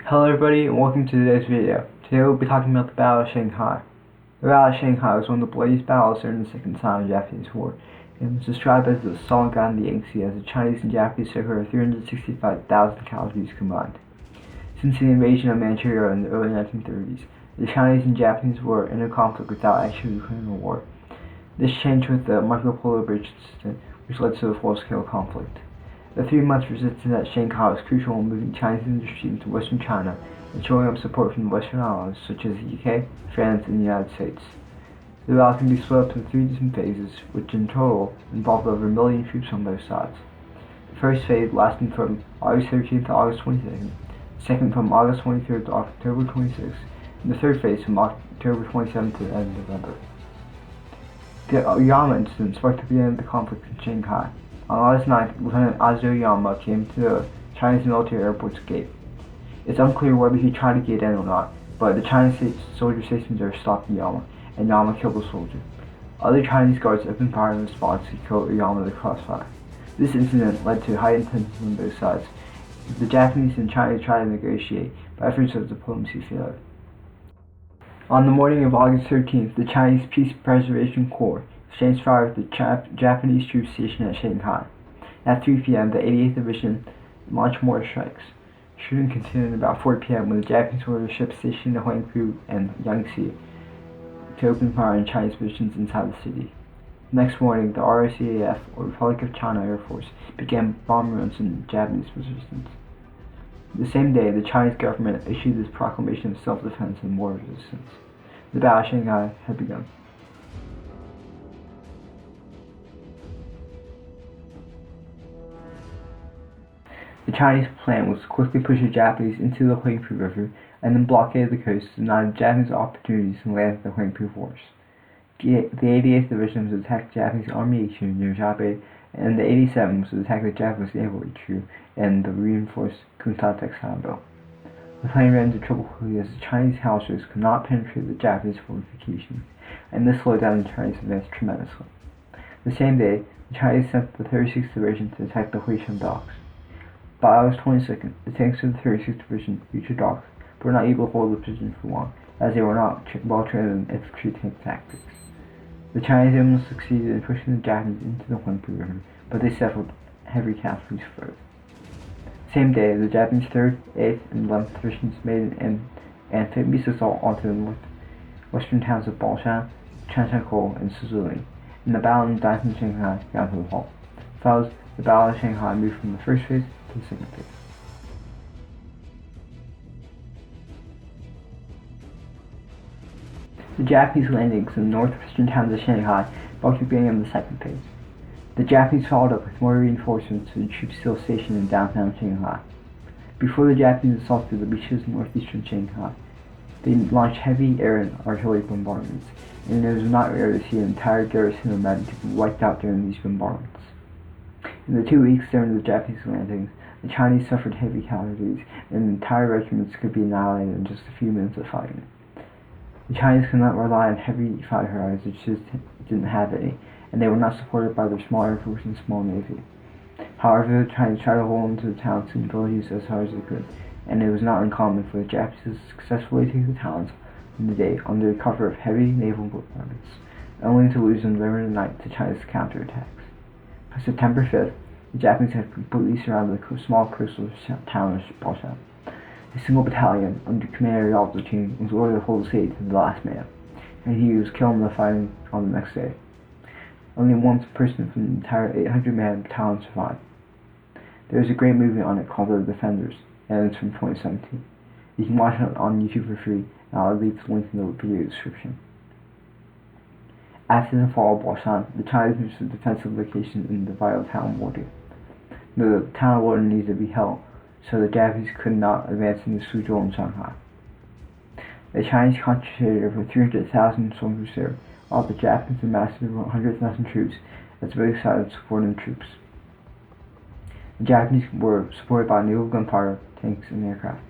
Hello everybody and welcome to today's video. Today we'll be talking about the Battle of Shanghai. The Battle of Shanghai was one of the bloodiest battles during the Second Sino-Japanese War, and was described as the Solid God in the Yangtze as the Chinese and Japanese took over 365,000 casualties combined. Since the invasion of Manchuria in the early 1930s, the Chinese and Japanese were in a conflict without actually declaring a war. This changed with the Marco Polo Bridge incident, which led to a full-scale conflict. The 3 months resistance at Shanghai was crucial in moving Chinese industry into Western China and showing up support from Western allies such as the UK, France, and the United States. The battle can be split up into 3 different phases, which in total involved over 1 million troops on both sides. The first phase lasted from August 13th to August 22nd, the second from August 23rd to October 26th, and the third phase from October 27th to the end of November. The Yama incident sparked the beginning of the conflict in Shanghai. On August 9th, Lieutenant Azo Yama came to the Chinese military airport's gate. It's unclear whether he tried to get in or not, but the Chinese soldier stationed there stopped Yama, and Yama killed the soldier. Other Chinese guards opened fire in response to kill Yama with crossfire. This incident led to high tensions on both sides. The Japanese and Chinese tried to negotiate, but efforts of diplomacy failed. On the morning of August 13th, the Chinese Peace Preservation Corps exchanged fire with the Japanese troops stationed at Shanghai. At 3 p.m., the 88th Division launched mortar strikes. Shooting continued about 4 p.m. when the Japanese ordered ships stationed in Hwangpu and Yangtze to open fire on Chinese positions inside the city. The next morning, the ROCAF, or Republic of China Air Force, began bomb runs on Japanese resistance. The same day, the Chinese government issued this proclamation of self-defense and war resistance. The Battle of Shanghai had begun. The Chinese plan was to quickly push the Japanese into the Huangpu River and then blockade the coast to deny the Japanese opportunities to land at the Huangpu Forest. The 88th Division was to attack the Japanese Army HQ near Xiabe, and the 87th was to attack the Japanese Naval HQ and the reinforced Kunta Texano. The plan ran into trouble quickly as the Chinese howitzers could not penetrate the Japanese fortifications, and this slowed down the Chinese advance tremendously. The same day, the Chinese sent the 36th Division to attack the Huishan docks. By August 22nd, the tanks of the 36th Division reached the docks, but were not able to hold the position for long, as they were not well trained in infantry tank tactics. The Chinese almost succeeded in pushing the Japanese into the Huangpu River, but they suffered heavy casualties first. Same day, the Japanese 3rd, 8th, and 11th Divisions made an amphibious assault onto the northwestern towns of Baoshan, Chanshangkou, and Suzhou, and the battle in downtown Shanghai ground to a halt. Thus, the Battle of Shanghai moved from the first phase to the second phase. The Japanese landings in the northwestern towns of Shanghai marked the beginning of the second phase. The Japanese followed up with more reinforcements to the troops still stationed in downtown Shanghai. Before the Japanese assaulted the beaches in northeastern Shanghai, they launched heavy air and artillery bombardments, and it was not rare to see an entire garrison of men to be wiped out during these bombardments. In the 2 weeks during the Japanese landings, the Chinese suffered heavy casualties, and entire regiments could be annihilated in just a few minutes of fighting. The Chinese could not rely on heavy fighters, which just didn't have any, and they were not supported by their small air force and small navy. However, the Chinese tried to hold into the towns and villages as hard as they could, and it was not uncommon for the Japanese to successfully take the towns in the day under cover of heavy naval bombardments, only to lose them during the night to China's counterattacks. By September 5th, the Japanese had completely surrounded the small coastal town of Baoshan. A single battalion, under Commander Yao's platoon, was ordered to hold the city to the last man, and he was killed in the fighting on the next day. Only one person from the entire 800-man battalion survived. There is a great movie on it called The Defenders, and it's from 2017. You can watch it on YouTube for free, and I'll leave the link in the video description. After the fall of Baoshan, the Chinese moved to defensive locations in the vital town of Wudi. The town of Wudi needed to be held, so the Japanese could not advance into Suzhou and Shanghai. The Chinese concentrated over 300,000 soldiers there, while the Japanese amassed over 100,000 troops as both sides supported the troops. The Japanese were supported by naval gunfire, tanks, and aircraft.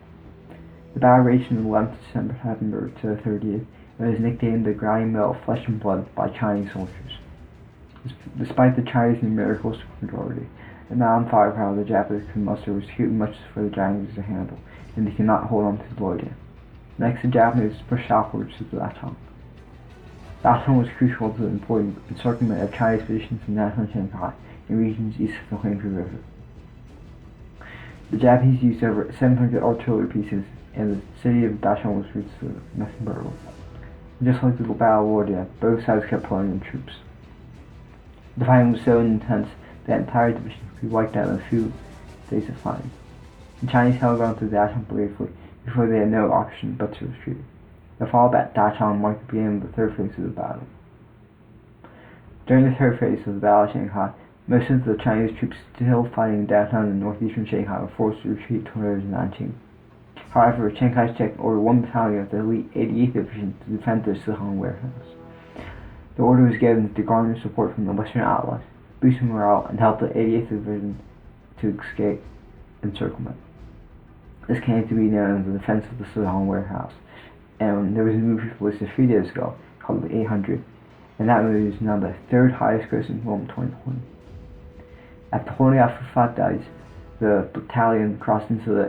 The battle raged from the 11th September to the 30th, and was nicknamed the grinding mill of flesh and blood by Chinese soldiers. Despite the Chinese numerical superiority, The amount of firepower the Japanese could muster was too much for the Chinese to handle, and they could not hold on to Lloyd. Next, the Japanese pushed southwards to Dachang. Dachang was crucial to the important encirclement of Chinese positions in National Shanghai and regions east of the Huangpu River. The Japanese used over 700 artillery pieces, and the city of Dachang was reduced to nothing but rubble. Just like the Battle of Lordia, both sides kept pouring in troops. The fighting was so intense that entire divisions could be wiped out in a few days of fighting. The Chinese held on to Dachang bravely before they had no option but to retreat. The fall at Dachang marked the beginning of the third phase of the battle. During the third phase of the Battle of Shanghai, most of the Chinese troops still fighting downtown in northeastern Shanghai were forced to retreat towards Nanjing. However, Chiang-kai Shek ordered one battalion of the elite 88th Division to defend the Sihong warehouse. The order was given to garner support from the Western Allies, boost morale, and help the 88th Division to escape encirclement. This came to be known as the defense of the Sihong warehouse, and there was a movie released a few days ago called The 800, and that movie is now the third highest grossing film in 2020. After holding out for 5 days, the battalion crossed into the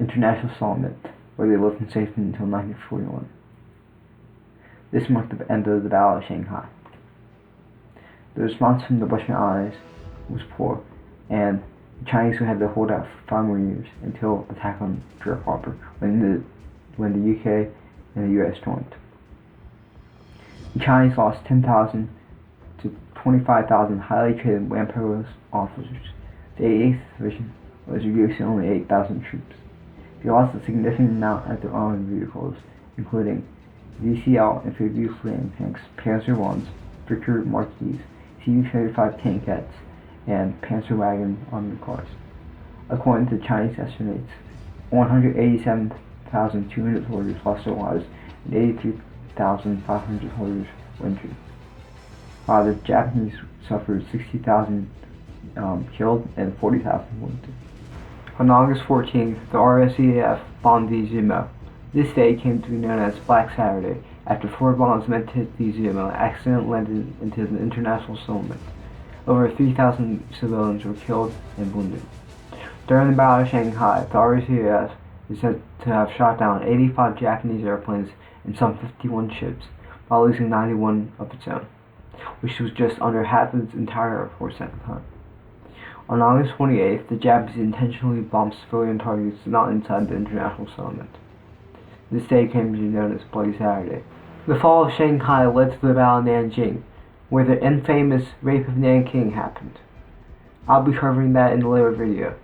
international settlement, where they lived in safety until 1941. This marked the end of the Battle of Shanghai. The response from the Western Allies was poor, and the Chinese would have to hold out for 5 more years until attack on Pearl Harbor, when the UK and the US joined. The Chinese lost 10,000 to 25,000 highly trained land post officers. The 88th Division was reduced to only 8,000 troops. They lost a significant amount of their armored vehicles, including VCL amphibious landing tanks, Panzer Is, Vickers Marquis, CV-35 tankettes, and Panzer wagon armored cars. According to Chinese estimates, 187,200 soldiers lost their lives and 83,500 soldiers were injured, while the Japanese suffered 60,000 killed and 40,000 wounded. On August 14th, the RSAF bombed the Izumo. This day came to be known as Black Saturday, after 4 bombs meant to hit the Izumo accidentally landed into the international settlement. Over 3,000 civilians were killed and wounded. During the Battle of Shanghai, the RSAF is said to have shot down 85 Japanese airplanes and some 51 ships, while losing 91 of its own, which was just under half of its entire air force at the time. On August 28th, the Japanese intentionally bombed civilian targets not inside the international settlement. This day came to be known as Bloody Saturday. The fall of Shanghai led to the Battle of Nanjing, where the infamous rape of Nanking happened. I'll be covering that in a later video.